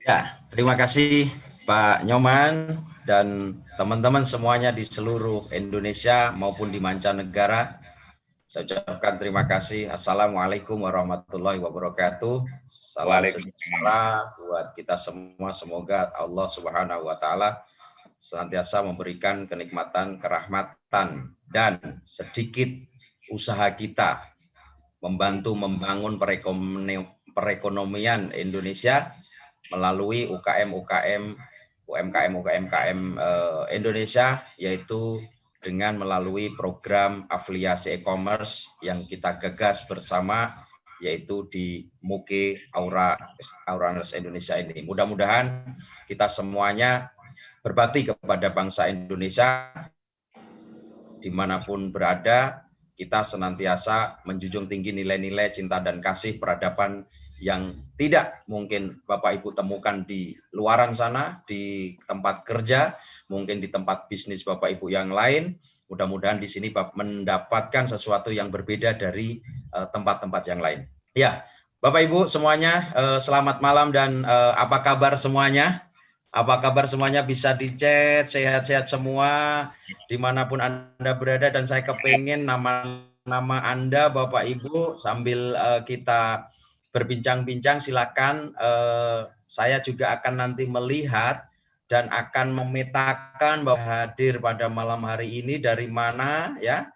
Ya, terima kasih Pak Nyoman dan teman-teman semuanya di seluruh Indonesia maupun di mancanegara. Saya ucapkan terima kasih. Assalamualaikum warahmatullahi wabarakatuh. Salam Waalaikumsalam. sejahtera buat kita semua. Semoga Allah Subhanahu wa taala senantiasa memberikan kenikmatan, kerahmatan dan sedikit usaha kita membantu membangun perekonomian Indonesia melalui UMKM Indonesia, yaitu dengan melalui program afiliasi e-commerce yang kita gagas bersama, yaitu di Muke Auranas Indonesia ini. Mudah-mudahan kita semuanya berbakti kepada bangsa Indonesia dimanapun berada, kita senantiasa menjunjung tinggi nilai-nilai cinta dan kasih peradaban yang tidak mungkin Bapak Ibu temukan di luaran sana, di tempat kerja, mungkin di tempat bisnis Bapak Ibu yang lain. Mudah-mudahan di sini mendapatkan sesuatu yang berbeda dari tempat-tempat yang lain. Ya, Bapak Ibu semuanya, selamat malam dan apa kabar semuanya? Apa kabar semuanya? Bisa di chat, sehat-sehat semua, dimanapun Anda berada, dan saya kepengen nama Anda Bapak Ibu sambil kita berbincang-bincang, silakan. Saya juga akan nanti melihat dan akan memetakan bahwa hadir pada malam hari ini dari mana ya,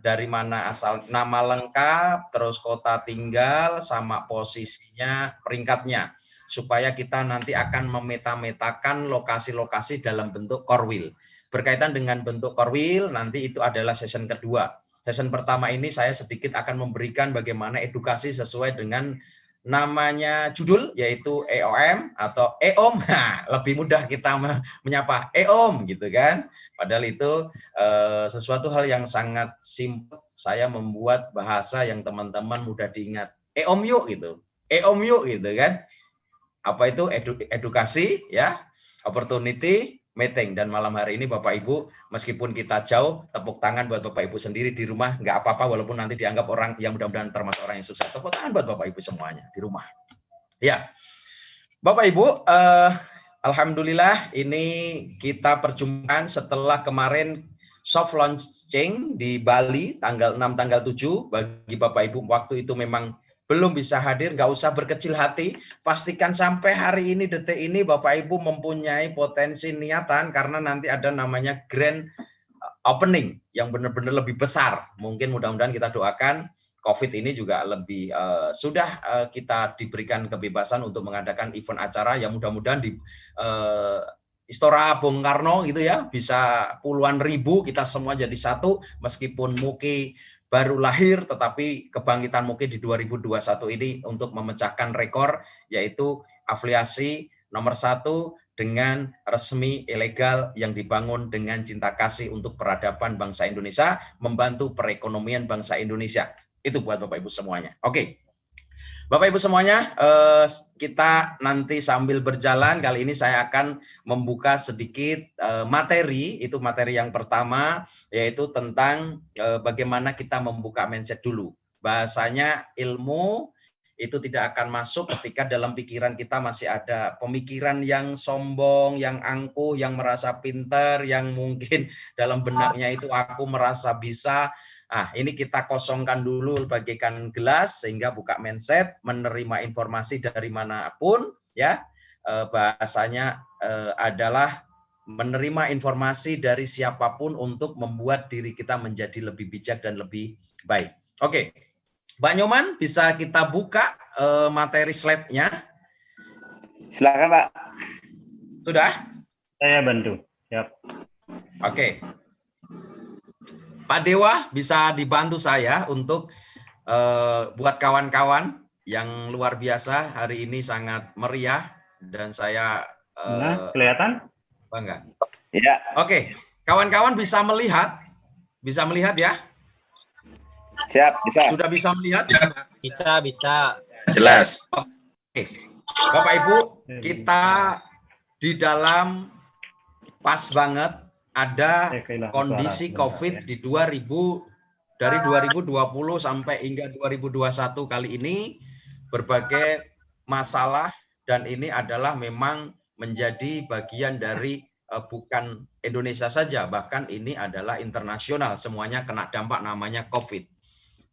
dari mana asal nama lengkap, terus kota tinggal, sama posisinya, peringkatnya, supaya kita nanti akan memeta-metakan lokasi-lokasi dalam bentuk core wheel. Berkaitan dengan bentuk core wheel, nanti itu adalah session kedua. Session pertama ini saya sedikit akan memberikan bagaimana edukasi sesuai dengan namanya judul, yaitu EOM atau EOM. Nah, lebih mudah kita menyapa EOM gitu kan. Padahal itu sesuatu hal yang sangat simpel. Saya membuat bahasa yang teman-teman mudah diingat. EOM yuk gitu. EOM yuk gitu kan. Apa itu edukasi ya, opportunity, meeting. Dan malam hari ini Bapak Ibu, meskipun kita jauh, tepuk tangan buat Bapak Ibu sendiri di rumah, nggak apa-apa walaupun nanti dianggap orang yang mudah-mudahan termasuk orang yang susah. Tepuk tangan buat Bapak Ibu semuanya di rumah. Ya, Bapak Ibu, alhamdulillah ini kita perjumpaan setelah kemarin soft launching di Bali tanggal 6, tanggal 7. Bagi Bapak Ibu waktu itu memang belum bisa hadir, nggak usah berkecil hati. Pastikan sampai hari ini, detik ini, Bapak Ibu mempunyai potensi niatan karena nanti ada namanya grand opening yang benar-benar lebih besar. Mungkin mudah-mudahan kita doakan COVID ini juga lebih sudah kita diberikan kebebasan untuk mengadakan event acara yang mudah-mudahan di Istora Bung Karno gitu ya, bisa puluhan ribu, kita semua jadi satu, meskipun Muki baru lahir, tetapi kebangkitan Muki di 2021 ini untuk memecahkan rekor, yaitu afiliasi nomor 1 dengan resmi ilegal yang dibangun dengan cinta kasih untuk peradaban bangsa Indonesia, membantu perekonomian bangsa Indonesia. Itu buat Bapak Ibu semuanya. Oke. Bapak Ibu semuanya, kita nanti sambil berjalan, kali ini saya akan membuka sedikit materi, itu materi yang pertama, yaitu tentang bagaimana kita membuka mindset dulu. Bahasanya ilmu itu tidak akan masuk ketika dalam pikiran kita masih ada pemikiran yang sombong, yang angkuh, yang merasa pintar, yang mungkin dalam benaknya itu aku merasa bisa. Nah, ini kita kosongkan dulu bagaikan gelas sehingga buka mindset, menerima informasi dari manapun ya. Bahasanya adalah menerima informasi dari siapapun untuk membuat diri kita menjadi lebih bijak dan lebih baik. Oke. Pak Nyoman, bisa kita buka materi slide-nya? Silakan, Pak. Sudah? Saya bantu. Siap. Oke. Pak Dewa, bisa dibantu saya untuk buat kawan-kawan yang luar biasa hari ini sangat meriah dan saya kelihatan? Bangga. Ya. Oke, kawan-kawan bisa melihat ya? Siap, bisa. Sudah bisa melihat? Bisa. Jelas. Oke. Bapak Ibu, kita di dalam pas banget ada kondisi COVID di dari 2020 sampai hingga 2021 kali ini, berbagai masalah dan ini adalah memang menjadi bagian dari bukan Indonesia saja, bahkan ini adalah internasional, semuanya kena dampak namanya COVID.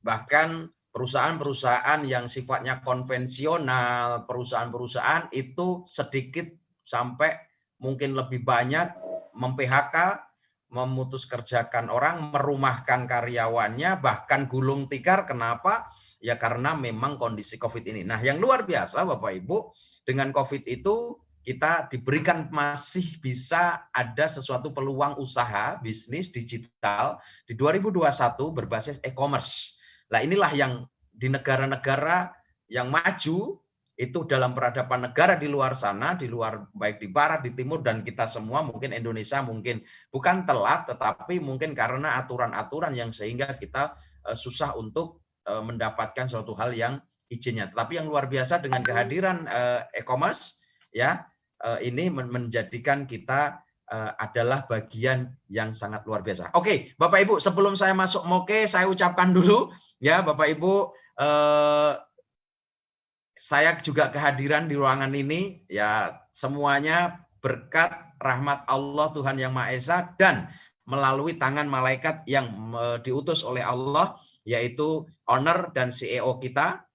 Bahkan perusahaan-perusahaan yang sifatnya konvensional, perusahaan-perusahaan itu sedikit sampai mungkin lebih banyak mem-PHK, memutus kerjakan orang, merumahkan karyawannya, bahkan gulung tikar. Kenapa? Ya karena memang kondisi COVID ini. Nah, yang luar biasa Bapak Ibu, dengan COVID itu kita diberikan masih bisa ada sesuatu peluang usaha bisnis digital di 2021 berbasis e-commerce. Nah, inilah yang di negara-negara yang maju itu dalam peradaban negara di luar sana, di luar baik di barat, di timur, dan kita semua mungkin Indonesia mungkin bukan telat, tetapi mungkin karena aturan-aturan yang sehingga kita susah untuk mendapatkan suatu hal yang izinnya. Tetapi yang luar biasa dengan kehadiran e-commerce, ya ini menjadikan kita adalah bagian yang sangat luar biasa. Oke, Bapak Ibu, sebelum saya masuk moke, saya ucapkan dulu ya Bapak Ibu, saya juga kehadiran di ruangan ini ya semuanya berkat rahmat Allah Tuhan Yang Maha Esa dan melalui tangan malaikat yang diutus oleh Allah, yaitu owner dan CEO kita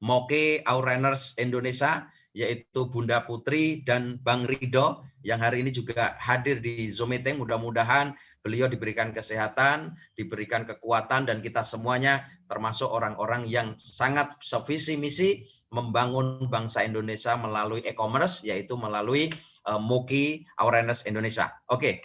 Moke Awareness Indonesia, yaitu Bunda Putri dan Bang Rido yang hari ini juga hadir di Zoom meeting. Mudah-mudahan beliau diberikan kesehatan, diberikan kekuatan, dan kita semuanya termasuk orang-orang yang sangat sevisi misi membangun bangsa Indonesia melalui e-commerce, yaitu melalui Moke Awareness Indonesia. Oke,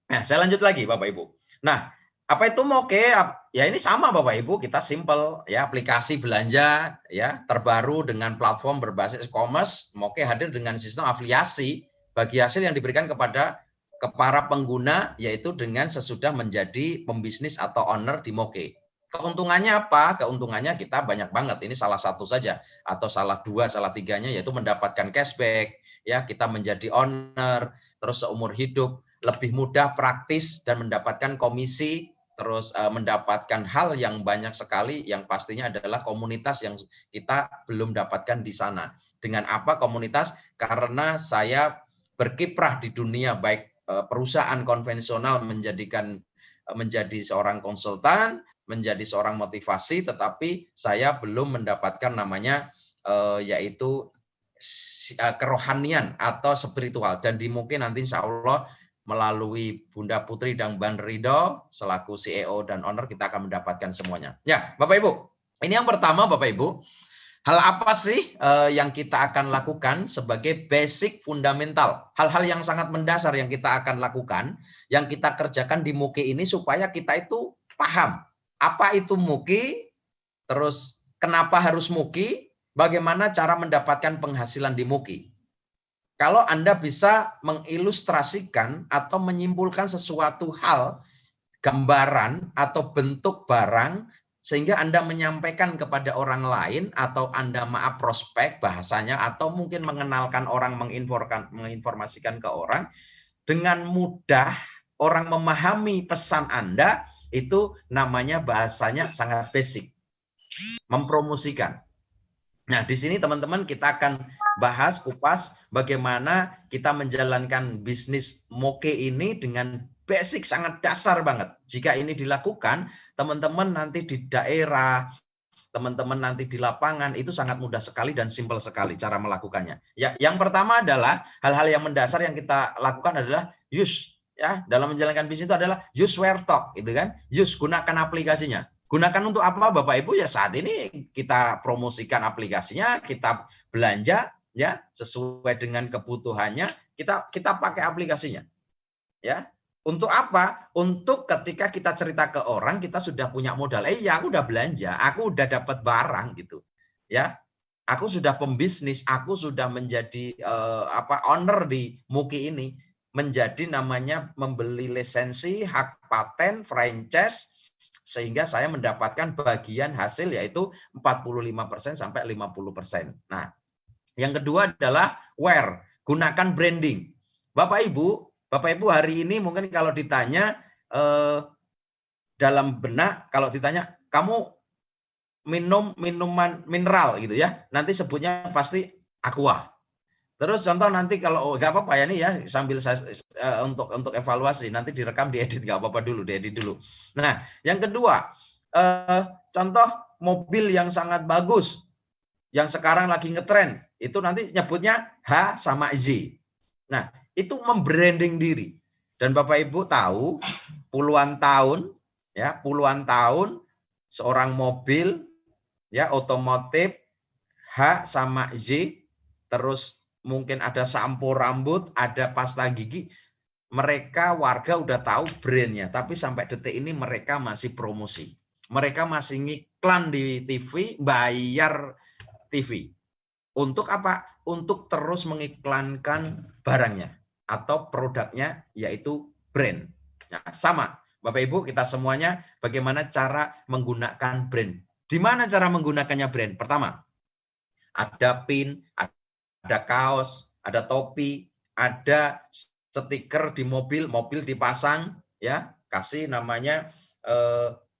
nah saya lanjut lagi Bapak Ibu. Nah, apa itu Moke? Ya ini sama Bapak Ibu, kita simple ya, aplikasi belanja ya terbaru dengan platform berbasis e-commerce. Moke hadir dengan sistem afiliasi bagi hasil yang diberikan kepada para pengguna, yaitu dengan sesudah menjadi pembisnis atau owner di Moke. Keuntungannya apa? Keuntungannya kita banyak banget. Ini salah satu saja atau salah dua, salah tiganya, yaitu mendapatkan cashback ya, kita menjadi owner terus seumur hidup, lebih mudah, praktis, dan mendapatkan komisi, terus mendapatkan hal yang banyak sekali yang pastinya adalah komunitas yang kita belum dapatkan di sana. Dengan apa komunitas? Karena saya berkiprah di dunia baik perusahaan konvensional menjadi seorang konsultan, menjadi seorang motivasi, tetapi saya belum mendapatkan namanya yaitu kerohanian atau spiritual, dan mungkin nanti insya Allah melalui Bunda Putri dan Bang Rido selaku CEO dan owner kita akan mendapatkan semuanya. Ya, Bapak Ibu, ini yang pertama Bapak Ibu. Hal apa sih yang kita akan lakukan sebagai basic fundamental? Hal-hal yang sangat mendasar yang kita akan lakukan, yang kita kerjakan di Moke ini supaya kita itu paham apa itu Moke, terus kenapa harus Moke, bagaimana cara mendapatkan penghasilan di Moke. Kalau Anda bisa mengilustrasikan atau menyimpulkan sesuatu hal, gambaran atau bentuk barang, sehingga Anda menyampaikan kepada orang lain, atau Anda prospek bahasanya, atau mungkin mengenalkan orang, menginformasikan ke orang, dengan mudah orang memahami pesan Anda, itu namanya bahasanya sangat basic. Mempromosikan. Nah, di sini teman-teman kita akan bahas kupas bagaimana kita menjalankan bisnis Moke ini dengan basic sangat dasar banget. Jika ini dilakukan, teman-teman nanti di daerah, teman-teman nanti di lapangan itu sangat mudah sekali dan simpel sekali cara melakukannya. Ya, yang pertama adalah hal-hal yang mendasar yang kita lakukan adalah use ya, dalam menjalankan bisnis itu adalah use where talk, gitu kan? Use, gunakan aplikasinya. Gunakan untuk apa Bapak Ibu? Ya saat ini kita promosikan aplikasinya, kita belanja ya sesuai dengan kebutuhannya, kita pakai aplikasinya. Ya. Untuk apa? Untuk ketika kita cerita ke orang, kita sudah punya modal. Ya aku udah belanja, aku udah dapat barang gitu. Ya. Aku sudah pembisnis, aku sudah menjadi owner di Moke ini, menjadi namanya membeli lisensi, hak paten, franchise, sehingga saya mendapatkan bagian hasil yaitu 45% sampai 50%. Nah, yang kedua adalah where, gunakan branding. Bapak Ibu hari ini mungkin kalau ditanya dalam benak, kalau ditanya kamu minum minuman mineral gitu ya, nanti sebutnya pasti Aqua Terus contoh nanti kalau nggak apa-apa ya nih ya sambil saya untuk evaluasi nanti direkam diedit nggak apa-apa dulu diedit dulu. Nah yang kedua contoh mobil yang sangat bagus yang sekarang lagi ngetren itu nanti nyebutnya H sama Z. Nah itu membranding diri dan Bapak Ibu tahu puluhan tahun seorang mobil ya otomotif H sama Z terus mungkin ada sampo rambut, ada pasta gigi. Mereka warga udah tahu brandnya, tapi sampai detik ini mereka masih promosi. Mereka masih ngiklan di TV, bayar TV. Untuk apa? Untuk terus mengiklankan barangnya atau produknya, yaitu brand. Nah, sama, Bapak Ibu, kita semuanya bagaimana cara menggunakan brand. Di mana cara menggunakannya brand? Pertama, ada pin, ada kaos, ada topi, ada stiker di mobil, mobil dipasang ya, kasih namanya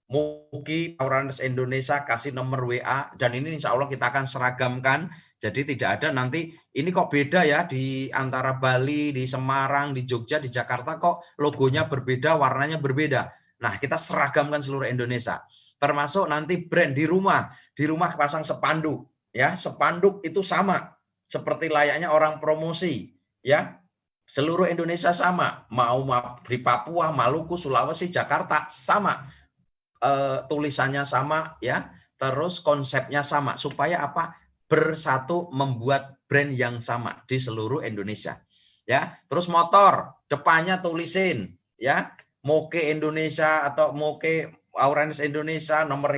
Mugi Awareness Indonesia, kasih nomor WA dan ini insya Allah kita akan seragamkan. Jadi tidak ada nanti ini kok beda ya di antara Bali, di Semarang, di Jogja, di Jakarta kok logonya berbeda, warnanya berbeda. Nah, kita seragamkan seluruh Indonesia. Termasuk nanti brand di rumah pasang spanduk ya, spanduk itu sama seperti layaknya orang promosi ya. Seluruh Indonesia sama, mau di Papua, Maluku, Sulawesi, Jakarta sama. Tulisannya sama ya, terus konsepnya sama supaya apa? Bersatu membuat brand yang sama di seluruh Indonesia. Ya, terus motor depannya tulisin ya, Moke Indonesia atau Moke Awareness Indonesia, nomor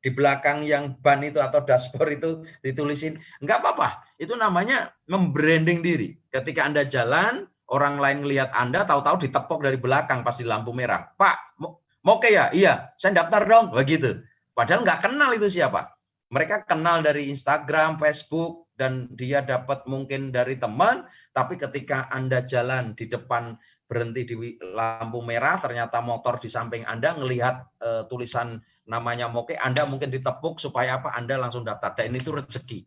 di belakang yang ban itu atau dashboard itu ditulisin. Enggak apa-apa, itu namanya membranding diri. Ketika Anda jalan, orang lain melihat Anda, tahu-tahu ditepok dari belakang pas di lampu merah. Pak, Moke ya? Iya, saya daftar dong. Begitu. Padahal nggak kenal itu siapa. Mereka kenal dari Instagram, Facebook, dan dia dapat mungkin dari teman, tapi ketika Anda jalan di depan berhenti di lampu merah, ternyata motor di samping Anda ngelihat tulisan namanya Moke, Anda mungkin ditepuk supaya apa? Anda langsung daftar. Dan itu rezeki.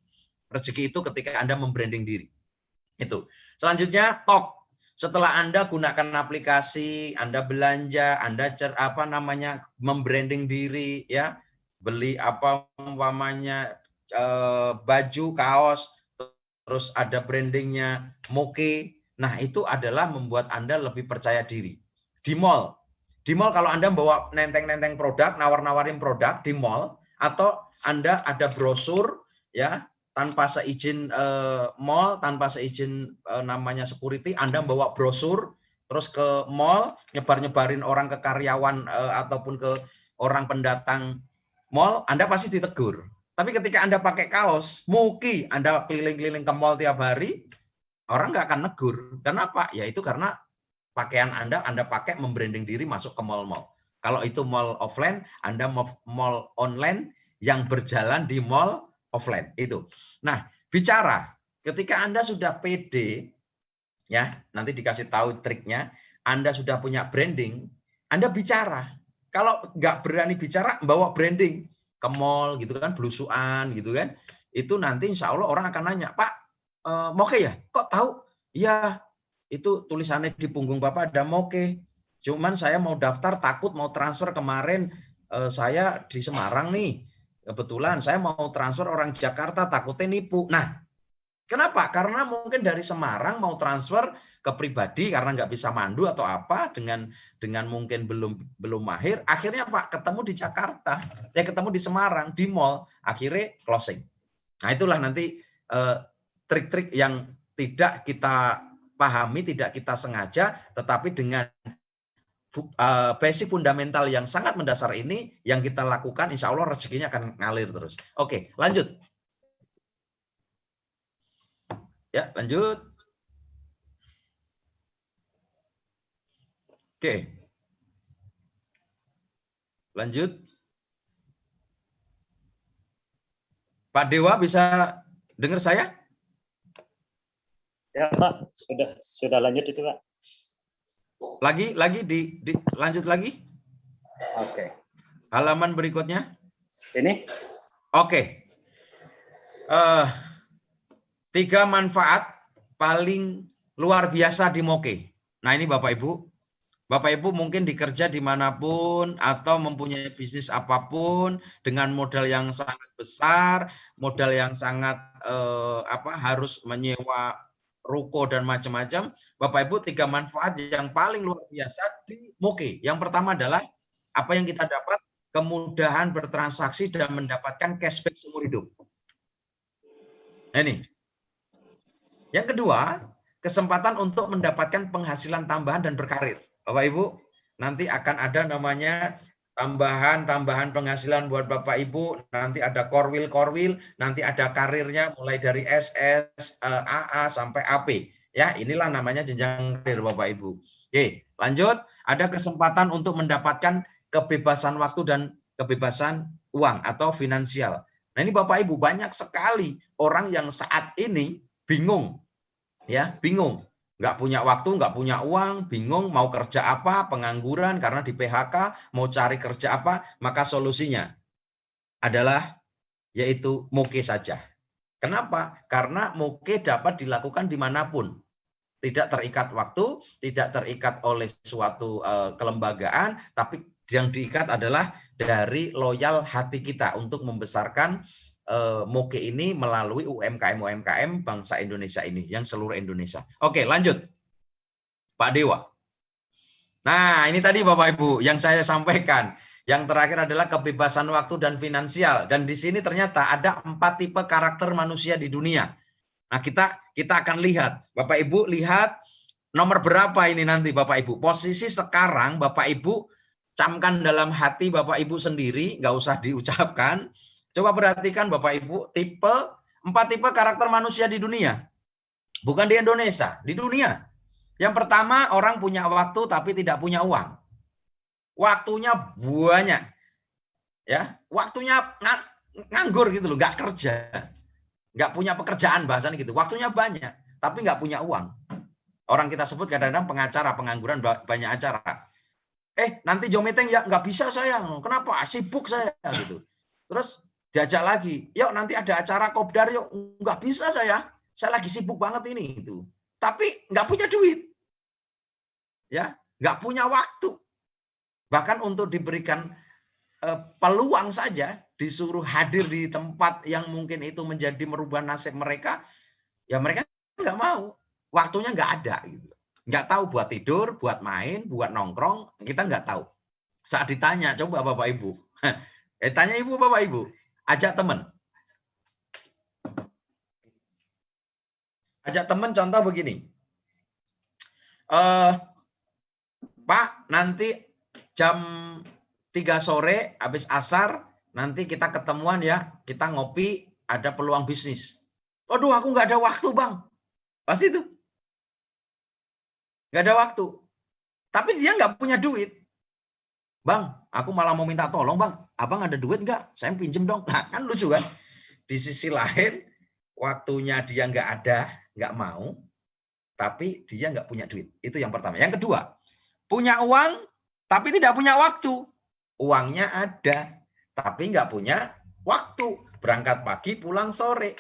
Rezeki itu ketika Anda membranding diri. Itu. Selanjutnya TOK. Setelah Anda gunakan aplikasi, Anda belanja, Anda membranding diri ya, beli umpamanya baju, kaos, terus ada brandingnya Moke. Nah, itu adalah membuat Anda lebih percaya diri. Di mall kalau Anda bawa nenteng-nenteng produk, nawar-nawarin produk di mall, atau Anda ada brosur ya, tanpa seizin mall, tanpa seizin namanya security, Anda bawa brosur, terus ke mall, nyebar-nyebarin orang ke karyawan ataupun ke orang pendatang mall, Anda pasti ditegur. Tapi ketika Anda pakai kaos, Muki, Anda keliling-keliling ke mall tiap hari, orang nggak akan negur. Kenapa? Ya itu karena pakaian Anda pakai membranding diri masuk ke mall-mall. Kalau itu mall offline, Anda mall online yang berjalan di mall offline itu. Nah, bicara ketika Anda sudah pede ya, nanti dikasih tahu triknya, Anda sudah punya branding, Anda bicara. Kalau nggak berani bicara, bawa branding ke mall gitu kan, belusuan gitu kan, itu nanti insya Allah orang akan nanya, Pak, Moke ya? Kok tahu? Iya, itu tulisannya di punggung Bapak ada Moke. Cuman saya mau daftar, takut mau transfer kemarin, saya di Semarang nih. Kebetulan saya mau transfer orang Jakarta, takutnya nipu. Nah, kenapa? Karena mungkin dari Semarang mau transfer ke pribadi karena nggak bisa mandu atau apa dengan mungkin belum mahir. Akhirnya Pak ketemu di Jakarta, ketemu di Semarang di mall, akhirnya closing. Nah itulah nanti trik-trik yang tidak kita pahami, tidak kita sengaja, tetapi dengan basic fundamental yang sangat mendasar ini yang kita lakukan, insya Allah rezekinya akan ngalir terus. Oke, lanjut. Ya, lanjut. Oke. Lanjut. Pak Dewa bisa dengar saya? Ya, Pak. Sudah lanjut itu, Pak. Lagi lanjut lagi. Oke. Halaman berikutnya. Ini? Oke. 3 manfaat paling luar biasa di Moke. Nah ini Bapak Ibu mungkin dikerja dimanapun atau mempunyai bisnis apapun dengan modal yang sangat besar, modal yang sangat harus menyewa ruko dan macam-macam. Bapak Ibu, 3 manfaat yang paling luar biasa di Moke. Yang pertama adalah apa yang kita dapat, kemudahan bertransaksi dan mendapatkan cashback seumur hidup. Nah, ini. Yang kedua, kesempatan untuk mendapatkan penghasilan tambahan dan berkarir. Bapak Ibu, nanti akan ada namanya tambahan penghasilan buat Bapak Ibu, nanti ada korwil, nanti ada karirnya mulai dari SS, AA sampai AP. Ya, inilah namanya jenjang karir Bapak Ibu. Oke, lanjut, ada kesempatan untuk mendapatkan kebebasan waktu dan kebebasan uang atau finansial. Nah, ini Bapak Ibu, banyak sekali orang yang saat ini bingung. Ya, bingung. Nggak punya waktu, nggak punya uang, bingung mau kerja apa, pengangguran karena di PHK, mau cari kerja apa, maka solusinya adalah yaitu Moke saja. Kenapa? Karena Moke dapat dilakukan dimanapun. Tidak terikat waktu, tidak terikat oleh suatu kelembagaan, tapi yang diikat adalah dari loyal hati kita untuk membesarkan Moke ini melalui UMKM bangsa Indonesia ini, yang seluruh Indonesia. Oke, lanjut. Pak Dewa. Nah, ini tadi Bapak Ibu yang saya sampaikan. Yang terakhir adalah kebebasan waktu dan finansial. Dan di sini ternyata ada 4 tipe karakter manusia di dunia. Nah, kita akan lihat. Bapak Ibu lihat nomor berapa ini nanti Bapak Ibu. Posisi sekarang Bapak Ibu camkan dalam hati Bapak Ibu sendiri, nggak usah diucapkan. Coba perhatikan Bapak Ibu, 4 tipe karakter manusia di dunia. Bukan di Indonesia, di dunia. Yang pertama, orang punya waktu tapi tidak punya uang. Waktunya banyak. Ya, waktunya nganggur gitu loh, nggak kerja. Nggak punya pekerjaan bahasanya gitu. Waktunya banyak, tapi nggak punya uang. Orang kita sebut kadang-kadang pengacara, pengangguran, banyak acara. Nanti Joe meeting ya nggak bisa saya. Kenapa? Sibuk saya gitu. Terus diajak lagi, yuk nanti ada acara kopdar yuk. Nggak bisa saya lagi sibuk banget ini itu. Tapi nggak punya duit, ya nggak punya waktu. Bahkan untuk diberikan peluang saja, disuruh hadir di tempat yang mungkin itu menjadi merubah nasib mereka, ya mereka nggak mau. Waktunya nggak ada gitu. Nggak tahu buat tidur, buat main, buat nongkrong, kita nggak tahu. Saat ditanya, coba Bapak Ibu, tanya Ibu Bapak Ibu, ajak teman. Ajak teman contoh begini. Pak, nanti jam 3 sore habis asar, nanti kita ketemuan ya, kita ngopi, ada peluang bisnis. Aduh, aku nggak ada waktu, Bang. Pasti itu. Nggak ada waktu. Tapi dia nggak punya duit. Bang, aku malah mau minta tolong, Bang. Abang ada duit nggak? Saya pinjem dong. Nah, kan lucu kan? Di sisi lain, waktunya dia nggak ada, nggak mau, tapi dia nggak punya duit. Itu yang pertama. Yang kedua, punya uang, tapi tidak punya waktu. Uangnya ada, tapi nggak punya waktu. Berangkat pagi, pulang sore.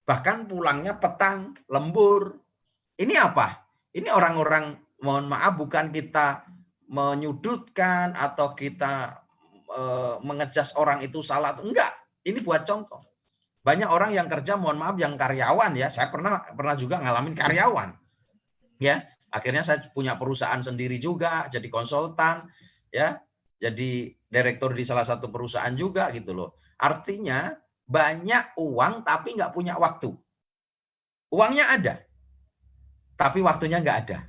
Bahkan pulangnya petang, lembur. Ini apa? Ini orang-orang, mohon maaf, bukan kita menyudutkan atau kita mengejas orang itu salah. Enggak, ini buat contoh. Banyak orang yang kerja, mohon maaf, yang karyawan ya. Saya pernah juga ngalamin karyawan. Ya, akhirnya saya punya perusahaan sendiri juga, jadi konsultan, ya, jadi direktur di salah satu perusahaan juga gitu loh. Artinya banyak uang tapi nggak punya waktu. Uangnya ada, tapi waktunya nggak ada.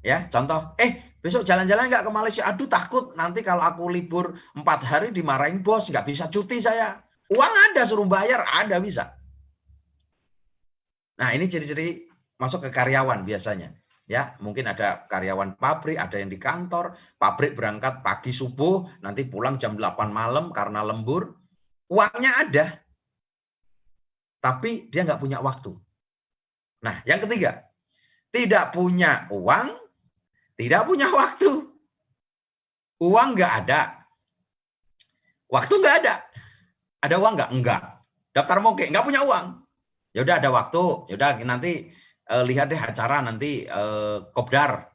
Ya, contoh, besok jalan-jalan nggak ke Malaysia? Aduh, takut nanti kalau aku libur 4 hari dimarahin bos, nggak bisa cuti saya. Uang ada, suruh bayar, ada bisa. Nah, ini ciri-ciri masuk ke karyawan biasanya. Ya, mungkin ada karyawan pabrik, ada yang di kantor, pabrik berangkat pagi subuh, nanti pulang jam 8 malam karena lembur. Uangnya ada, tapi dia nggak punya waktu. Nah, yang ketiga, tidak punya uang, tidak punya waktu. Uang nggak ada, waktu nggak ada. Ada uang nggak? Enggak. Daftar Moke, nggak punya uang. Ya udah ada waktu, ya udah nanti lihat deh acara nanti kopdar.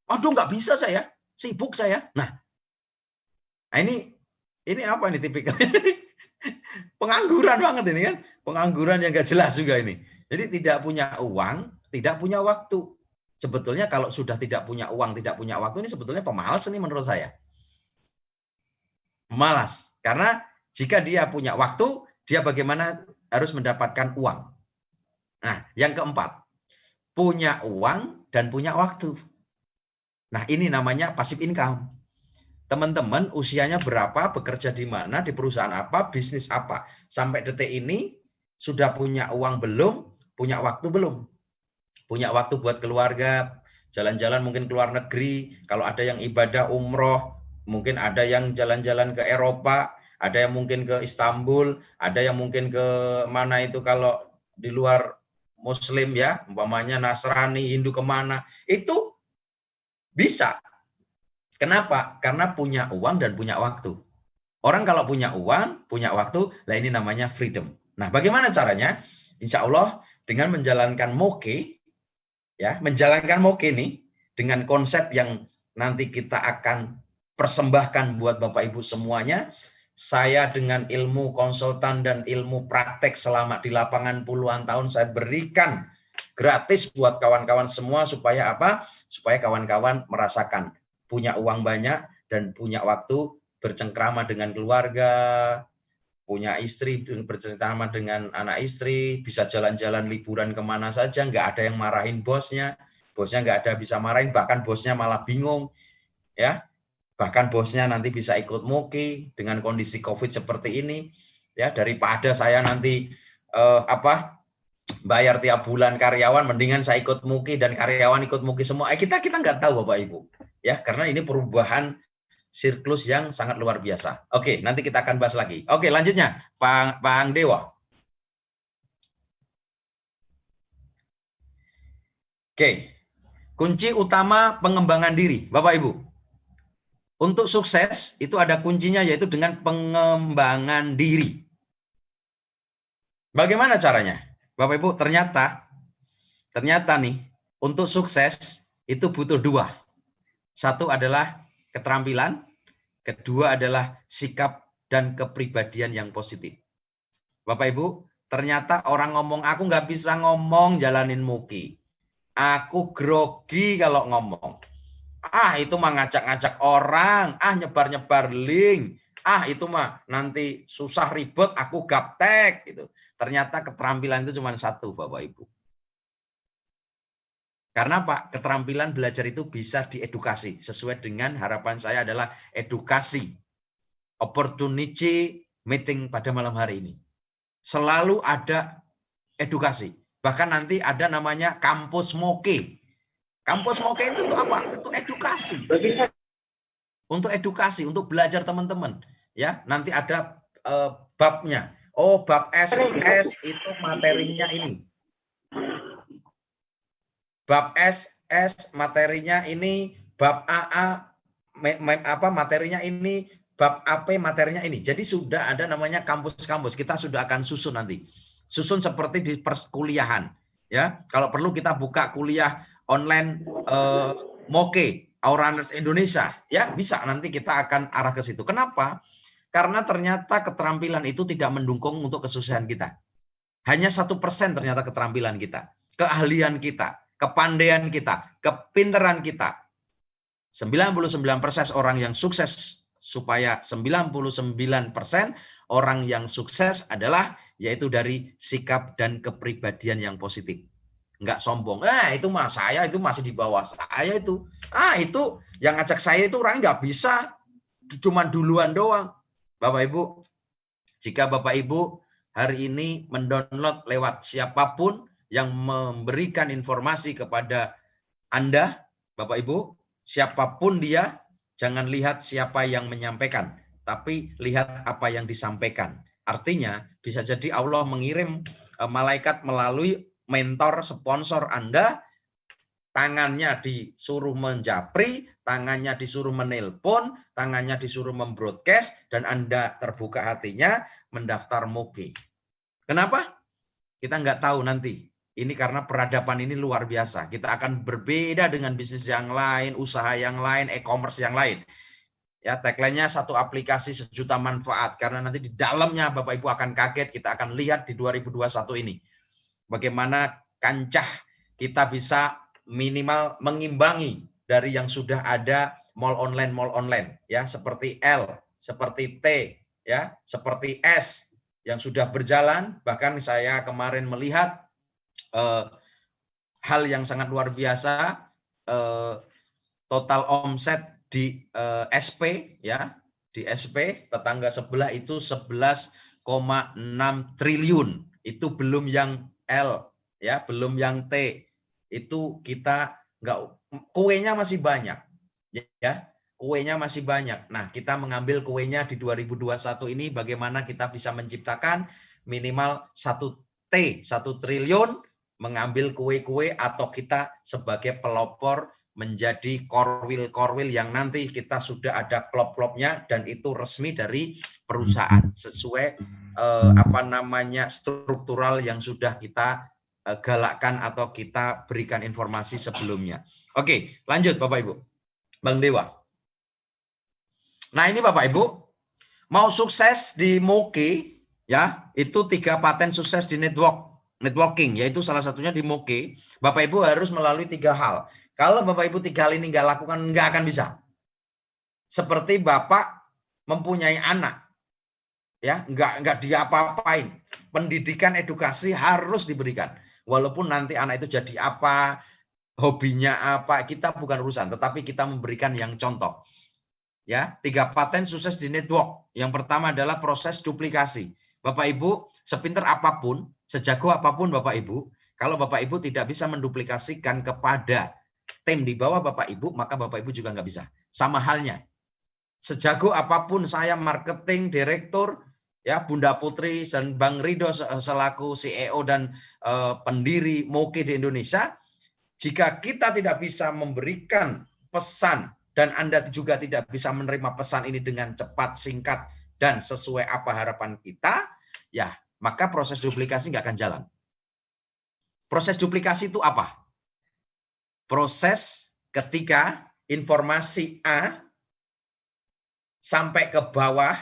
Aduh nggak bisa saya, sibuk saya. Nah ini apa ini tipikal pengangguran banget ini kan, pengangguran yang nggak jelas juga ini. Jadi tidak punya uang, tidak punya waktu. Sebetulnya kalau sudah tidak punya uang, tidak punya waktu ini sebetulnya pemalas nih menurut saya. Malas, karena jika dia punya waktu, dia bagaimana harus mendapatkan uang. Nah, yang keempat, punya uang dan punya waktu. Nah, ini namanya passive income. Teman-teman usianya berapa, bekerja di mana, di perusahaan apa, bisnis apa. Sampai detik ini sudah punya uang belum, punya waktu belum. Punya waktu buat keluarga, jalan-jalan mungkin ke luar negeri, kalau ada yang ibadah umroh, mungkin ada yang jalan-jalan ke Eropa, ada yang mungkin ke Istanbul, ada yang mungkin ke mana itu kalau di luar Muslim ya, umpamanya Nasrani, Hindu kemana, itu bisa. Kenapa? Karena punya uang dan punya waktu. Orang kalau punya uang, punya waktu, lah ini namanya freedom. Nah, bagaimana caranya? Insya Allah dengan menjalankan moke, ya, menjalankan moke nih dengan konsep yang nanti kita akan persembahkan buat Bapak Ibu semuanya. Saya dengan ilmu konsultan dan ilmu praktek selama di lapangan puluhan tahun saya berikan gratis buat kawan-kawan semua supaya apa? Supaya kawan-kawan merasakan punya uang banyak dan punya waktu bercengkrama dengan keluarga, punya istri, bercengkrama dengan anak istri, bisa jalan-jalan liburan kemana saja, nggak ada yang marahin bosnya nggak ada bisa marahin, bahkan bosnya malah bingung, ya, bahkan bosnya nanti bisa ikut muki dengan kondisi COVID seperti ini, ya, daripada saya nanti bayar tiap bulan karyawan, mendingan saya ikut muki dan karyawan ikut muki semua. Kita nggak tahu Bapak Ibu, ya, karena ini perubahan siklus yang sangat luar biasa. Oke, nanti kita akan bahas lagi. Oke, lanjutnya, Pak Dewa. Oke, kunci utama pengembangan diri, Bapak Ibu. Untuk sukses itu ada kuncinya, yaitu dengan pengembangan diri. Bagaimana caranya? Bapak Ibu, ternyata nih, untuk sukses itu butuh dua. Satu adalah keterampilan, kedua adalah sikap dan kepribadian yang positif. Bapak Ibu, ternyata orang ngomong, aku nggak bisa ngomong jalanin muki. Aku grogi kalau ngomong. Itu mah ngajak-ngajak orang, nyebar-nyebar link. Itu mah nanti susah ribet, aku gaptek gitu. Ternyata keterampilan itu cuma satu, Bapak Ibu. Karena Pak, keterampilan belajar itu bisa diedukasi. Sesuai dengan harapan saya adalah edukasi. Opportunity meeting pada malam hari ini. Selalu ada edukasi. Bahkan nanti ada namanya kampus moke. Kampus moke itu untuk apa? Untuk edukasi. Untuk edukasi, untuk belajar teman-teman. Ya, nanti ada babnya. Oh, bab SS itu materinya ini. Bab SS materinya ini, bab AA materinya ini, bab AP materinya ini. Jadi sudah ada namanya kampus-kampus. Kita sudah akan susun nanti. Susun seperti di perkuliahan, ya. Kalau perlu kita buka kuliah online moke Auranas Indonesia, ya, bisa, nanti kita akan arah ke situ. Kenapa? Karena ternyata keterampilan itu tidak mendukung untuk kesuksesan kita. Hanya 1% ternyata keterampilan kita, keahlian kita, kepandaian kita, kepinteran kita. 99% orang yang sukses, supaya 99% orang yang sukses adalah yaitu dari sikap dan kepribadian yang positif. Enggak sombong. Itu mah saya itu masih di bawah saya itu. Itu yang ngajak saya itu orang nggak bisa, cuma duluan doang. Bapak Ibu, jika Bapak Ibu hari ini mendownload lewat siapapun yang memberikan informasi kepada Anda, Bapak Ibu, siapapun dia, jangan lihat siapa yang menyampaikan, tapi lihat apa yang disampaikan. Artinya bisa jadi Allah mengirim malaikat melalui mentor, sponsor Anda, tangannya disuruh menjapri, tangannya disuruh menelpon, tangannya disuruh membroadcast, dan Anda terbuka hatinya mendaftar moke. Kenapa? Kita nggak tahu nanti. Ini karena peradaban ini luar biasa. Kita akan berbeda dengan bisnis yang lain, usaha yang lain, e-commerce yang lain. Ya, tagline-nya satu aplikasi sejuta manfaat. Karena nanti di dalamnya Bapak Ibu akan kaget, kita akan lihat di 2021 ini. Bagaimana kancah kita bisa minimal mengimbangi dari yang sudah ada mall online ya, seperti L, seperti T, ya, seperti S yang sudah berjalan. Bahkan saya kemarin melihat hal yang sangat luar biasa, total omset di SP ya, di SP tetangga sebelah itu 11,6 triliun. Itu belum yang L ya, belum yang T. Itu kita nggak, kuenya masih banyak ya. Kuenya masih banyak. Nah, kita mengambil kuenya di 2021 ini bagaimana kita bisa menciptakan minimal 1 T, 1 triliun, mengambil kue-kue atau kita sebagai pelopor menjadi korwil-korwil yang nanti kita sudah ada klop-klopnya dan itu resmi dari perusahaan sesuai struktural yang sudah kita galakkan atau kita berikan informasi sebelumnya. Oke, lanjut Bapak Ibu. Bang Dewa. Nah, ini Bapak Ibu mau sukses di Moke ya, itu 3 paten sukses di networking, yaitu salah satunya di Moke. Bapak Ibu harus melalui 3 hal. Kalau Bapak Ibu 3 hal ini nggak lakukan, nggak akan bisa. Seperti Bapak mempunyai anak, ya nggak diapa-apain. Pendidikan edukasi harus diberikan. Walaupun nanti anak itu jadi apa, hobinya apa, kita bukan urusan, tetapi kita memberikan yang contoh. Ya, 3 paten sukses di network. Yang pertama adalah proses duplikasi. Bapak Ibu, sepinter apapun, sejago apapun Bapak Ibu, kalau Bapak Ibu tidak bisa menduplikasikan kepada tim di bawah Bapak Ibu, maka Bapak Ibu juga nggak bisa. Sama halnya, sejago apapun saya marketing, direktur, ya Bunda Putri dan Bang Rido selaku CEO dan pendiri Moke di Indonesia, jika kita tidak bisa memberikan pesan dan Anda juga tidak bisa menerima pesan ini dengan cepat, singkat, dan sesuai apa harapan kita, ya maka proses duplikasi nggak akan jalan. Proses duplikasi itu apa? Proses ketika informasi A sampai ke bawah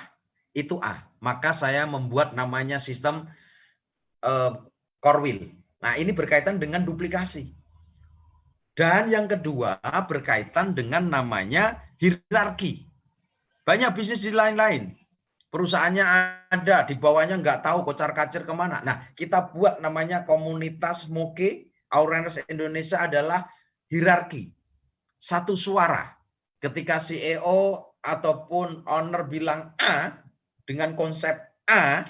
itu A. Maka saya membuat namanya sistem korwil. Nah, ini berkaitan dengan duplikasi. Dan yang kedua berkaitan dengan namanya hierarki. Banyak bisnis di lain-lain. Perusahaannya ada, di bawahnya nggak tahu kocar-kacir kemana. Nah, kita buat namanya komunitas Moke, Awareness Indonesia adalah hierarki. Satu suara. Ketika CEO ataupun owner bilang A, dengan konsep A,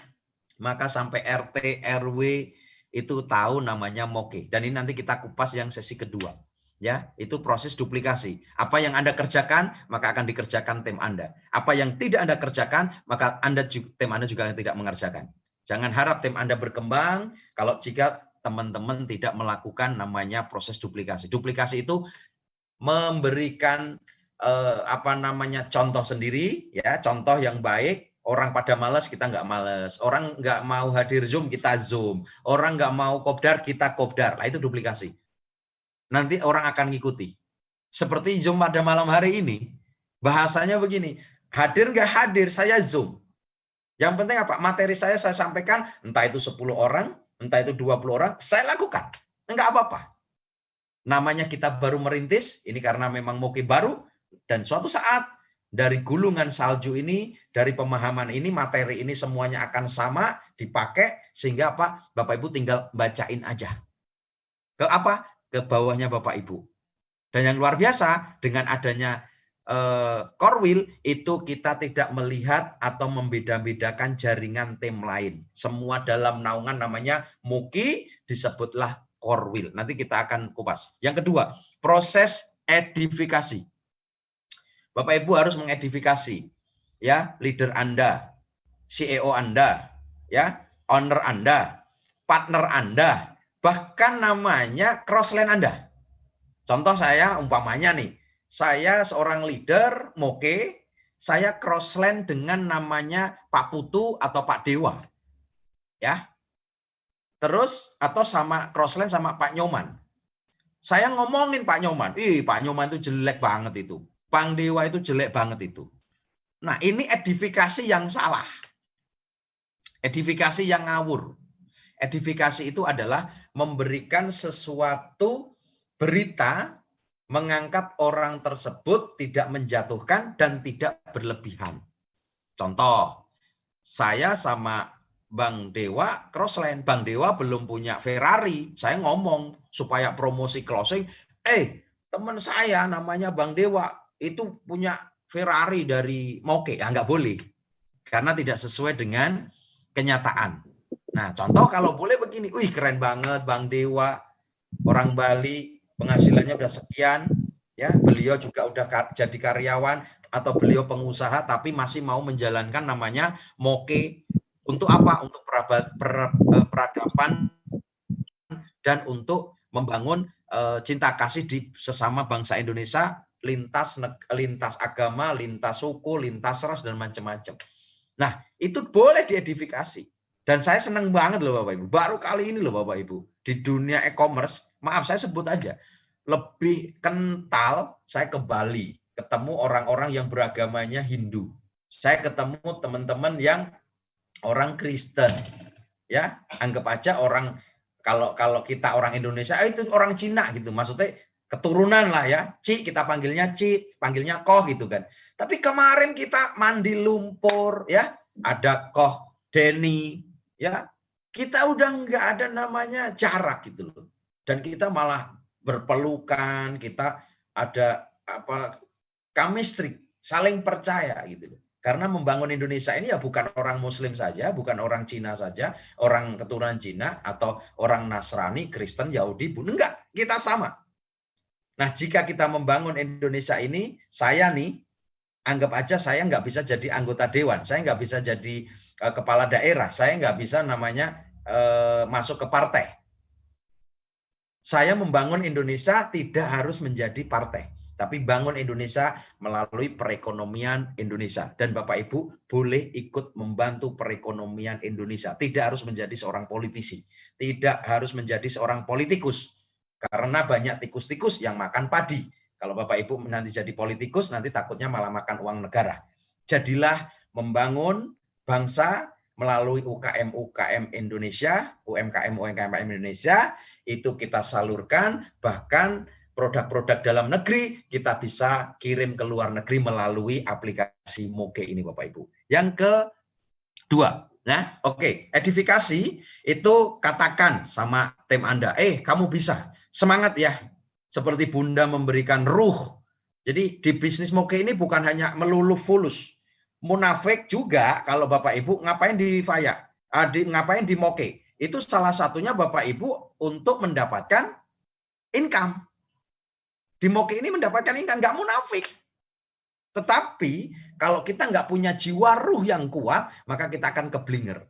maka sampai RT, RW itu tahu namanya Moke. Dan ini nanti kita kupas yang sesi kedua. Ya, itu proses duplikasi. Apa yang Anda kerjakan, maka akan dikerjakan tim Anda. Apa yang tidak Anda kerjakan, maka tim Anda juga tidak mengerjakan. Jangan harap tim Anda berkembang kalau jika teman-teman tidak melakukan namanya proses duplikasi. Duplikasi itu memberikan contoh sendiri, ya, contoh yang baik. Orang pada malas, kita nggak malas. Orang nggak mau hadir Zoom, kita Zoom. Orang nggak mau kopdar, kita kopdar. Nah, itu duplikasi. Nanti orang akan ngikuti. Seperti Zoom pada malam hari ini, bahasanya begini, hadir nggak hadir, saya Zoom. Yang penting apa? Materi saya sampaikan, entah itu 10 orang, entah itu 20 orang, saya lakukan. Enggak apa-apa. Namanya kita baru merintis, ini karena memang Moke baru, dan suatu saat dari gulungan salju ini, dari pemahaman ini, materi ini semuanya akan sama, dipakai, sehingga apa? Bapak Ibu tinggal bacain aja. Ke apa? Ke bawahnya Bapak Ibu. Dan yang luar biasa, dengan adanya korwil, itu kita tidak melihat atau membeda-bedakan jaringan tim lain. Semua dalam naungan namanya Moke, disebutlah korwil. Nanti kita akan kupas. Yang kedua, proses edifikasi. Bapak Ibu harus mengedifikasi, ya, leader Anda, CEO Anda, ya, owner Anda, partner Anda, bahkan namanya crossline Anda. Contoh saya umpamanya nih, saya seorang leader Moke, saya crossline dengan namanya Pak Putu atau Pak Dewa. Ya. terus atau sama crossline sama Pak Nyoman. Saya ngomongin Pak Nyoman, Pak Nyoman itu jelek banget itu. Bang Dewa itu jelek banget itu. Nah, ini edifikasi yang salah. Edifikasi yang ngawur. Edifikasi itu adalah memberikan sesuatu berita, mengangkat orang tersebut, tidak menjatuhkan dan tidak berlebihan. Contoh, saya sama Bang Dewa crossline. Bang Dewa belum punya Ferrari. Saya ngomong supaya promosi closing, teman saya namanya Bang Dewa itu punya Ferrari dari Moke. Ya, nggak boleh. Karena tidak sesuai dengan kenyataan. Nah, contoh kalau boleh begini, keren banget Bang Dewa, orang Bali, penghasilannya udah sekian, ya beliau juga udah jadi karyawan atau beliau pengusaha, tapi masih mau menjalankan namanya Moke untuk apa? Untuk peradaban dan untuk membangun cinta kasih di sesama bangsa Indonesia, lintas agama, lintas suku, lintas ras dan macam-macam. Nah, itu boleh diedifikasi. Dan saya senang banget loh Bapak Ibu. Baru kali ini loh Bapak Ibu. Di dunia e-commerce, maaf saya sebut aja. Lebih kental, saya ke Bali. Ketemu orang-orang yang beragamanya Hindu. Saya ketemu teman-teman yang orang Kristen. Ya, anggap aja orang, kalau kita orang Indonesia, itu orang Cina gitu. Maksudnya keturunan lah ya. Kita panggilnya panggilnya Koh gitu kan. Tapi kemarin kita mandi lumpur ya. Ada Koh Denny. Ya, kita udah nggak ada namanya jarak gitu loh, dan kita malah berpelukan, kita ada chemistry, saling percaya gitu loh. Karena membangun Indonesia ini ya bukan orang Muslim saja, bukan orang Cina saja, orang keturunan Cina atau orang Nasrani, Kristen, Yahudi, enggak, kita sama. Nah, jika kita membangun Indonesia ini, saya nih, anggap aja saya nggak bisa jadi anggota dewan, saya nggak bisa jadi kepala daerah, saya nggak bisa namanya masuk ke partai. Saya membangun Indonesia tidak harus menjadi partai, tapi bangun Indonesia melalui perekonomian Indonesia. Dan Bapak Ibu boleh ikut membantu perekonomian Indonesia. Tidak harus menjadi seorang politisi, tidak harus menjadi seorang politikus, karena banyak tikus-tikus yang makan padi. Kalau Bapak Ibu nanti jadi politikus, nanti takutnya malah makan uang negara. Jadilah membangun bangsa melalui UKM Indonesia, UMKM Indonesia, itu kita salurkan, bahkan produk-produk dalam negeri kita bisa kirim ke luar negeri melalui aplikasi Moke ini Bapak Ibu. Yang kedua, nah oke, edifikasi itu katakan sama tim Anda, kamu bisa, semangat ya, seperti Bunda memberikan ruh. Jadi di bisnis Moke ini bukan hanya melulu fulus, munafik juga. Kalau Bapak Ibu ngapain di Faya, ngapain di Moke, itu salah satunya Bapak Ibu untuk mendapatkan income. Di Moke ini mendapatkan income, nggak munafik. Tetapi kalau kita nggak punya jiwa ruh yang kuat, maka kita akan keblinger.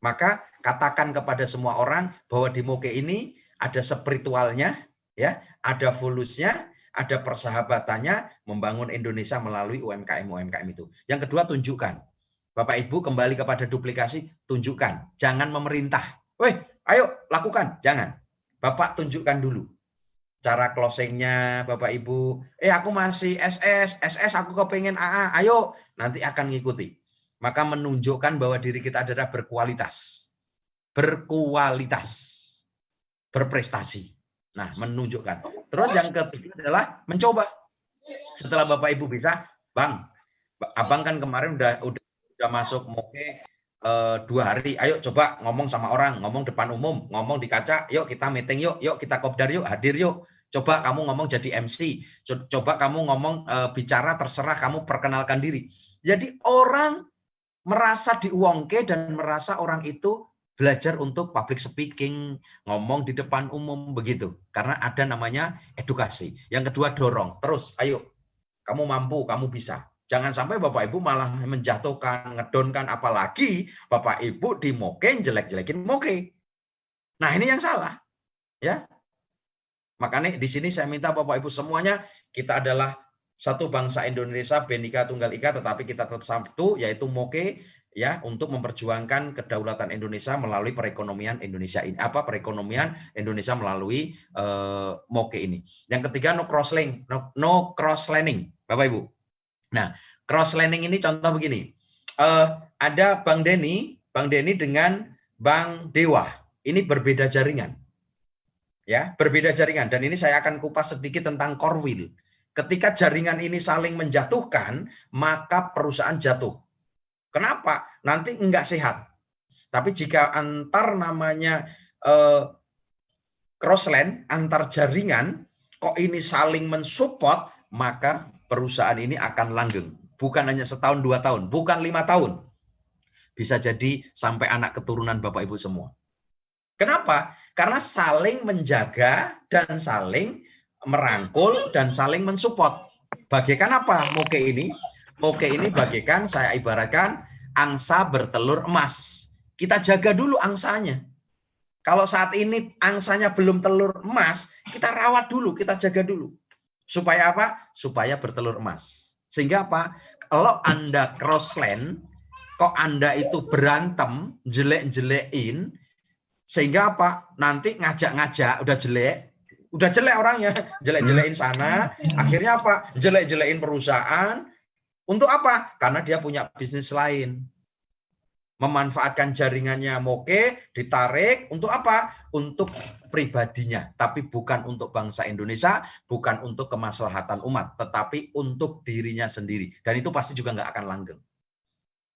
Maka katakan kepada semua orang bahwa di Moke ini ada spiritualnya, ya, ada fulusnya, ada persahabatannya, membangun Indonesia melalui UMKM itu. Yang kedua, tunjukkan. Bapak Ibu kembali kepada duplikasi, tunjukkan. Jangan memerintah. Ayo lakukan. Jangan. Bapak tunjukkan dulu. Cara closingnya Bapak Ibu. Aku masih SS aku kepengen AA. Ayo, nanti akan ngikuti. Maka menunjukkan bahwa diri kita adalah berkualitas. Berprestasi. Nah, menunjukkan. Terus yang ketiga adalah mencoba. Setelah Bapak Ibu bisa, Bang, Abang kan kemarin udah masuk Moke 2 hari. Ayo coba ngomong sama orang, ngomong depan umum, ngomong di kaca. Yuk kita meeting yuk kita kopdar yuk, hadir yuk. Coba kamu ngomong jadi MC. Coba kamu ngomong bicara, terserah kamu perkenalkan diri. Jadi orang merasa diuangke dan merasa orang itu belajar untuk public speaking, ngomong di depan umum begitu. Karena ada namanya edukasi. Yang kedua dorong, terus ayo kamu mampu, kamu bisa. Jangan sampai Bapak Ibu malah menjatuhkan, ngedonkan, apalagi Bapak Ibu di Moke jelek-jelekin Moke. Nah, ini yang salah. Ya. Makanya di sini saya minta Bapak Ibu semuanya, kita adalah satu bangsa Indonesia, Bhinneka Tunggal Ika, tetapi kita tetap satu, yaitu Moke. ya untuk memperjuangkan kedaulatan Indonesia melalui perekonomian Indonesia ini, perekonomian Indonesia melalui MOKE ini. Yang ketiga, no cross lending, Bapak Ibu. Nah, cross lending ini contoh begini, ada Bank Deni dengan Bank Dewa, ini berbeda jaringan, ya berbeda jaringan. Dan ini saya akan kupas sedikit tentang core will. Ketika jaringan ini saling menjatuhkan, maka perusahaan jatuh. Kenapa? Nanti enggak sehat. Tapi jika antar namanya crossland, antar jaringan, kok ini saling mensupport, maka perusahaan ini akan langgeng. Bukan hanya setahun, 2 tahun, bukan 5 tahun. Bisa jadi sampai anak keturunan Bapak Ibu semua. Kenapa? Karena saling menjaga dan saling merangkul dan saling mensupport. Bagaikan apa MOKE ini? MOKE ini bagaikan, saya ibaratkan angsa bertelur emas. Kita jaga dulu angsanya. Kalau saat ini angsanya belum telur emas, kita rawat dulu, kita jaga dulu. Supaya apa? Supaya bertelur emas. Sehingga apa? Kalau Anda crossland, kok Anda itu berantem, jelek-jelekin, sehingga apa? Nanti ngajak-ngajak, udah jelek orangnya, jelek-jelekin sana, akhirnya apa? Jelek-jelekin perusahaan. Untuk apa? Karena dia punya bisnis lain. Memanfaatkan jaringannya MOKE, ditarik untuk apa? Untuk pribadinya, tapi bukan untuk bangsa Indonesia, bukan untuk kemaslahatan umat, tetapi untuk dirinya sendiri. Dan itu pasti juga nggak akan langgeng.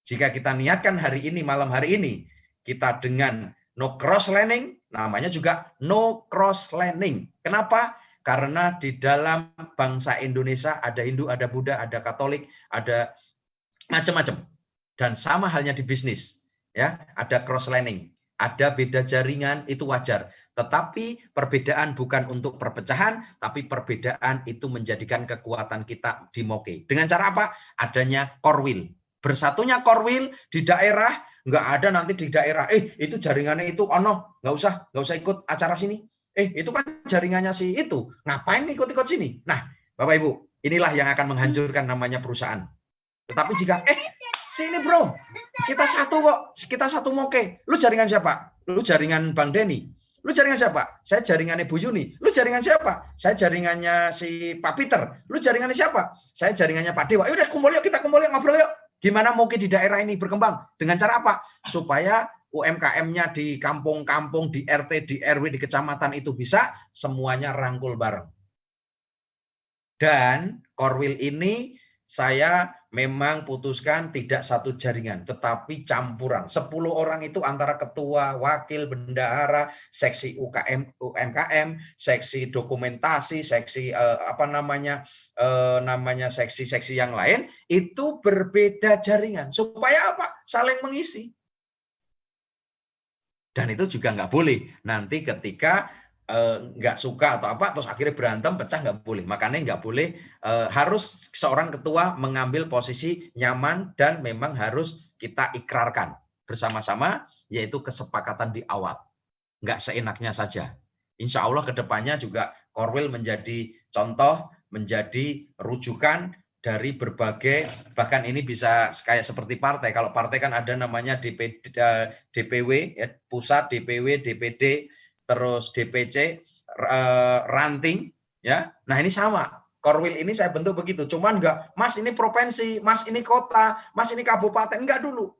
Jika kita niatkan hari ini, malam hari ini, kita dengan no cross lending, namanya juga no cross lending. Kenapa? Karena di dalam bangsa Indonesia ada Hindu, ada Buddha, ada Katolik, ada macam-macam. Dan sama halnya di bisnis, ya, ada cross lending, ada beda jaringan, itu wajar. Tetapi perbedaan bukan untuk perpecahan, tapi perbedaan itu menjadikan kekuatan kita di MOKE. Dengan cara apa? Adanya core will. Bersatunya core will di daerah, nggak ada nanti di daerah, itu jaringannya itu, nggak usah ikut acara sini. Itu kan jaringannya si itu, ngapain ikut-ikut sini? Nah, Bapak Ibu, inilah yang akan menghancurkan namanya perusahaan. Tetapi jika, sini bro, kita satu kok, kita satu MOKE. Lu jaringan siapa? Lu jaringan Bang Deni. Lu jaringan siapa? Saya jaringannya Bu Yuni. Lu jaringan siapa? Saya jaringannya si Pak Peter. Lu jaringannya siapa? Saya jaringannya Pak Dewa. Udah kumpul yuk, kita kumpul yuk, ngobrol yuk. Gimana MOKE di daerah ini berkembang? Dengan cara apa? Supaya UMKM-nya di kampung-kampung, di RT, di RW, di kecamatan itu bisa semuanya rangkul bareng. Dan core will ini saya memang putuskan tidak satu jaringan, tetapi campuran. 10 orang itu antara ketua, wakil, bendahara, seksi UMKM, seksi dokumentasi, seksi seksi-seksi yang lain, itu berbeda jaringan. Supaya apa? Saling mengisi. Dan itu juga nggak boleh. Nanti ketika nggak suka atau apa, terus akhirnya berantem, pecah, nggak boleh. Makanya nggak boleh, harus seorang ketua mengambil posisi nyaman dan memang harus kita ikrarkan bersama-sama, yaitu kesepakatan di awal. Nggak seenaknya saja. Insya Allah kedepannya juga core will menjadi contoh, menjadi rujukan dari berbagai, bahkan ini bisa kayak seperti partai. Kalau partai kan ada namanya DPW, ya, pusat, DPW, DPD, terus DPC, ranting, ya. Nah ini sama, core will ini saya bentuk begitu. Cuman enggak, Mas ini provinsi, Mas ini kota, Mas ini kabupaten, enggak dulu.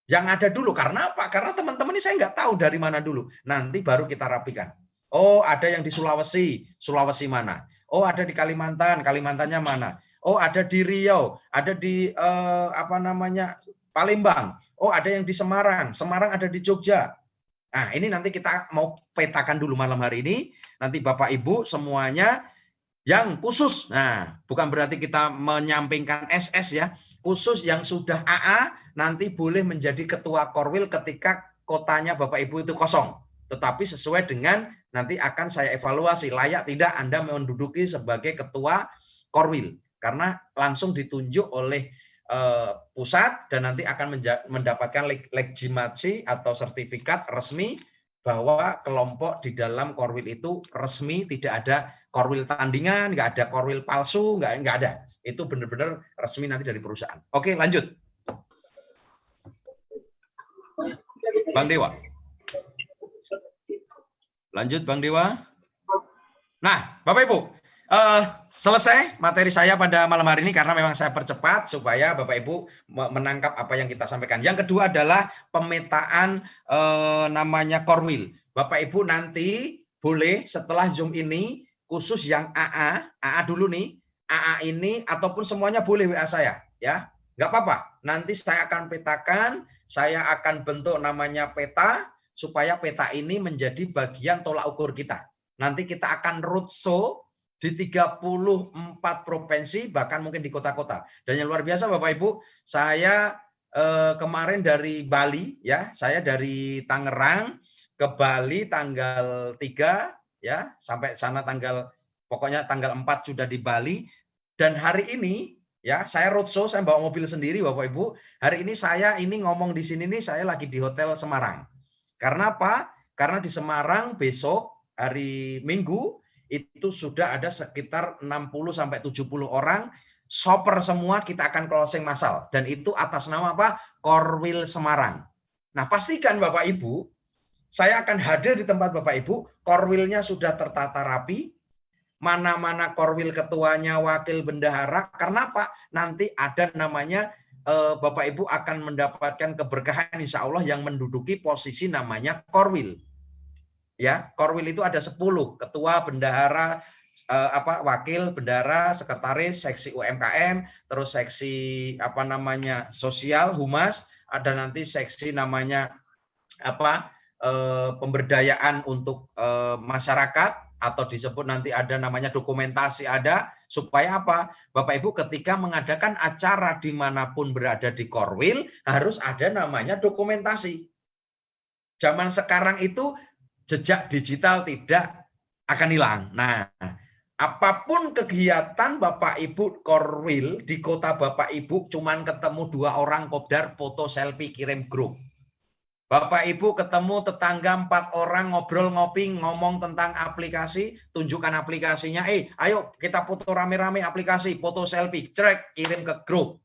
Yang ada dulu, karena apa? Karena teman-teman ini saya enggak tahu dari mana dulu. Nanti baru kita rapikan. Oh ada yang di Sulawesi, Sulawesi mana? Oh ada di Kalimantan, Kalimantannya mana? Oh ada di Riau, ada di Palembang. Oh ada yang di Semarang, Semarang ada di Jogja. Nah, ini nanti kita mau petakan dulu malam hari ini. Nanti Bapak Ibu semuanya yang khusus. Nah, bukan berarti kita menyampingkan SS ya. Khusus yang sudah AA nanti boleh menjadi ketua core will ketika kotanya Bapak Ibu itu kosong. Tetapi sesuai dengan nanti akan saya evaluasi layak tidak Anda menduduki sebagai ketua core will. Karena langsung ditunjuk oleh pusat dan nanti akan mendapatkan legitimasi atau sertifikat resmi bahwa kelompok di dalam core will itu resmi, tidak ada core will tandingan, nggak ada core will palsu, nggak ada. Itu benar-benar resmi nanti dari perusahaan. Oke, lanjut. Bang Dewa. Lanjut Bang Dewa. Nah, Bapak Ibu, selesai materi saya pada malam hari ini karena memang saya percepat supaya Bapak Ibu menangkap apa yang kita sampaikan. Yang kedua adalah pemetaan namanya core will. Bapak Ibu nanti boleh setelah Zoom ini khusus yang AA dulu nih, AA ini ataupun semuanya boleh WA saya ya. Nggak apa-apa. Nanti saya akan petakan, saya akan bentuk namanya peta supaya peta ini menjadi bagian tolak ukur kita. Nanti kita akan roadshow di 34 provinsi, bahkan mungkin di kota-kota. Dan yang luar biasa Bapak Ibu, saya kemarin dari Bali, ya, saya dari Tangerang ke Bali tanggal 3, ya, sampai sana pokoknya tanggal 4 sudah di Bali. Dan hari ini, ya, saya roadshow, saya bawa mobil sendiri Bapak Ibu. Hari ini saya ngomong di sini nih, saya lagi di Hotel Semarang. Karena apa? Karena di Semarang besok hari Minggu itu sudah ada sekitar 60-70 orang shopper semua, kita akan closing massal dan itu atas nama apa? Core Will Semarang. Nah, pastikan Bapak Ibu, saya akan hadir di tempat Bapak Ibu, Core Will-nya sudah tertata rapi, mana-mana Core Will ketuanya, wakil bendahara, karena apa? Nanti ada namanya Bapak Ibu akan mendapatkan keberkahan insya Allah yang menduduki posisi namanya Core Will. Ya, Core Will itu ada 10, ketua, bendahara, wakil, bendahara, sekretaris, seksi UMKM, terus seksi sosial, humas, ada nanti seksi namanya pemberdayaan untuk masyarakat, atau disebut nanti ada namanya dokumentasi ada, supaya apa? Bapak Ibu ketika mengadakan acara dimanapun berada di Core Will, harus ada namanya dokumentasi. Zaman sekarang itu jejak digital tidak akan hilang. Nah, apapun kegiatan Bapak Ibu Core Will di kota Bapak Ibu, cuman ketemu 2 orang kopdar, foto selfie, kirim grup. Bapak Ibu ketemu tetangga 4 orang, ngobrol ngopi, ngomong tentang aplikasi, tunjukkan aplikasinya. Ayo kita foto rame-rame aplikasi, foto selfie, cerek, kirim ke grup.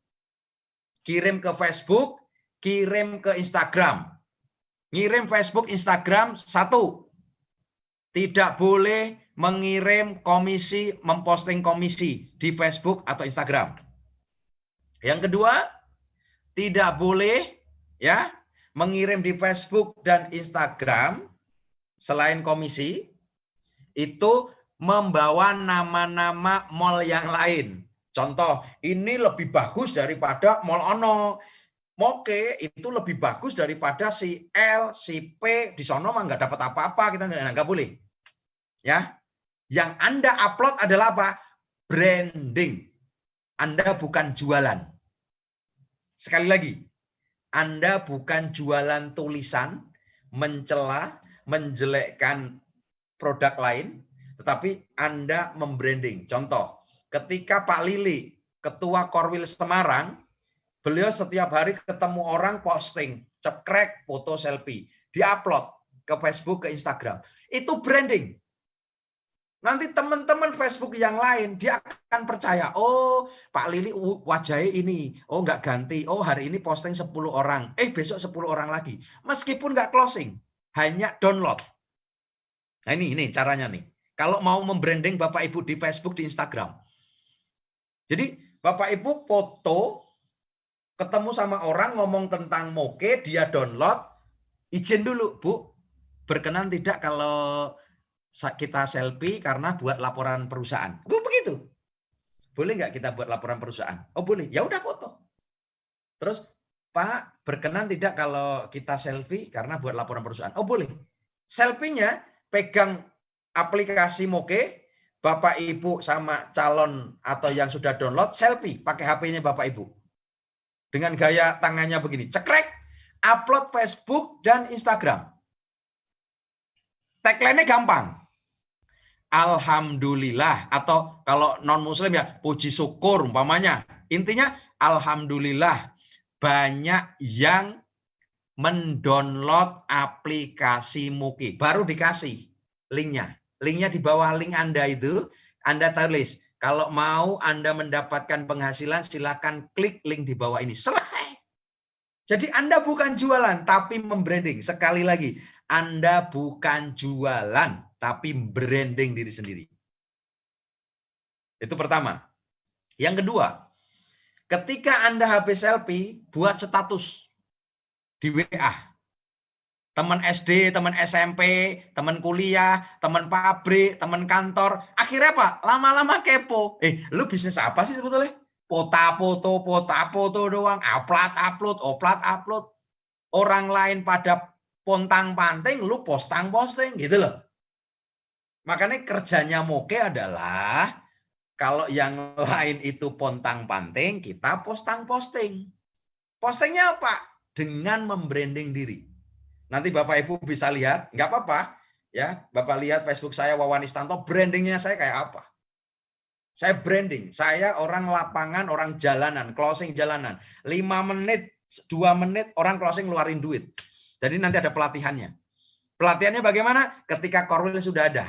Kirim ke Facebook, kirim ke Instagram. Ngirim Facebook, Instagram, 1. Tidak boleh mengirim komisi, memposting komisi di Facebook atau Instagram. Yang kedua, tidak boleh ya mengirim di Facebook dan Instagram selain komisi itu membawa nama-nama mall yang lain. Contoh, ini lebih bagus daripada mall ono. Moke itu lebih bagus daripada si L, si P, di sono mah nggak dapat apa-apa, kita nggak boleh. Ya, yang Anda upload adalah apa? Branding. Anda bukan jualan. Sekali lagi, Anda bukan jualan tulisan, mencela, menjelekkan produk lain, tetapi Anda membranding. Contoh, ketika Pak Lili, Ketua Core Will Semarang, beliau setiap hari ketemu orang posting, cekrek, foto selfie, diupload ke Facebook, ke Instagram. Itu branding. Nanti teman-teman Facebook yang lain, dia akan percaya, oh Pak Lili wajahnya ini, oh nggak ganti, oh hari ini posting 10 orang, besok 10 orang lagi. Meskipun nggak closing, hanya download. Nah ini caranya nih. Kalau mau membranding Bapak Ibu di Facebook, di Instagram. Jadi Bapak Ibu foto, ketemu sama orang ngomong tentang moke, dia download, izin dulu, Bu. Berkenan tidak kalau kita selfie karena buat laporan perusahaan? Gue begitu. Boleh nggak kita buat laporan perusahaan? Oh boleh. Ya udah foto. Terus, Pak, berkenan tidak kalau kita selfie karena buat laporan perusahaan? Oh boleh. Selfie-nya pegang aplikasi moke, Bapak Ibu sama calon atau yang sudah download, selfie pakai HP-nya Bapak Ibu. Dengan gaya tangannya begini, cekrek, upload Facebook dan Instagram. Tagline-nya gampang. Alhamdulillah, atau kalau non-muslim ya puji syukur umpamanya. Intinya alhamdulillah banyak yang mendownload aplikasi Muki. Baru dikasih linknya. Linknya di bawah link Anda itu, Anda tulis. Kalau mau Anda mendapatkan penghasilan, silakan klik link di bawah ini. Selesai. Jadi Anda bukan jualan, tapi membranding. Sekali lagi, Anda bukan jualan, tapi branding diri sendiri. Itu pertama. Yang kedua, ketika Anda habis selfie, buat status di WA. Teman SD, teman SMP, teman kuliah, teman pabrik, teman kantor. Akhirnya apa? Lama-lama kepo. Lu bisnis apa sih sebetulnya? Foto doang, upload. Orang lain pada pontang-panting, lu posting gitu loh. Makanya kerjanya Moke adalah kalau yang lain itu pontang-panting, kita posting. Postingnya apa? Dengan membranding diri. Nanti Bapak Ibu bisa lihat, nggak apa-apa ya. Bapak lihat Facebook saya Wawan Istanto, brandingnya saya kayak apa? Saya branding, saya orang lapangan, orang jalanan, closing jalanan. 5 menit, 2 menit orang closing ngeluarin duit. Jadi nanti ada pelatihannya. Pelatihannya bagaimana? Ketika Corwil sudah ada.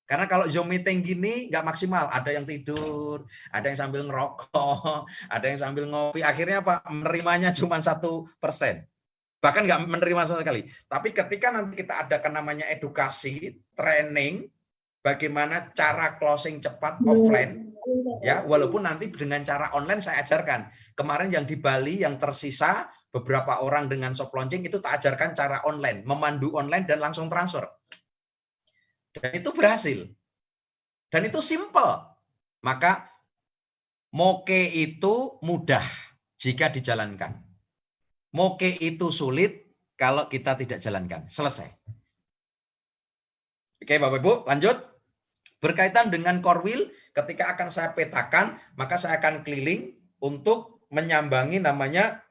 Karena kalau Zoom meeting gini nggak maksimal. Ada yang tidur, ada yang sambil ngerokok, ada yang sambil ngopi. Akhirnya apa? Menerimanya cuma 1%. Bahkan nggak menerima sama sekali. Tapi ketika nanti kita adakan namanya edukasi, training, bagaimana cara closing cepat offline, ya walaupun nanti dengan cara online saya ajarkan. Kemarin yang di Bali yang tersisa beberapa orang dengan soft launching itu tak ajarkan cara online, memandu online dan langsung transfer. Dan itu berhasil. Dan itu simple. Maka Moke itu mudah jika dijalankan. Moke itu sulit kalau kita tidak jalankan. Selesai. Oke Bapak Ibu, lanjut. Berkaitan dengan Corwil, ketika akan saya petakan, maka saya akan keliling untuk menyambangi namanya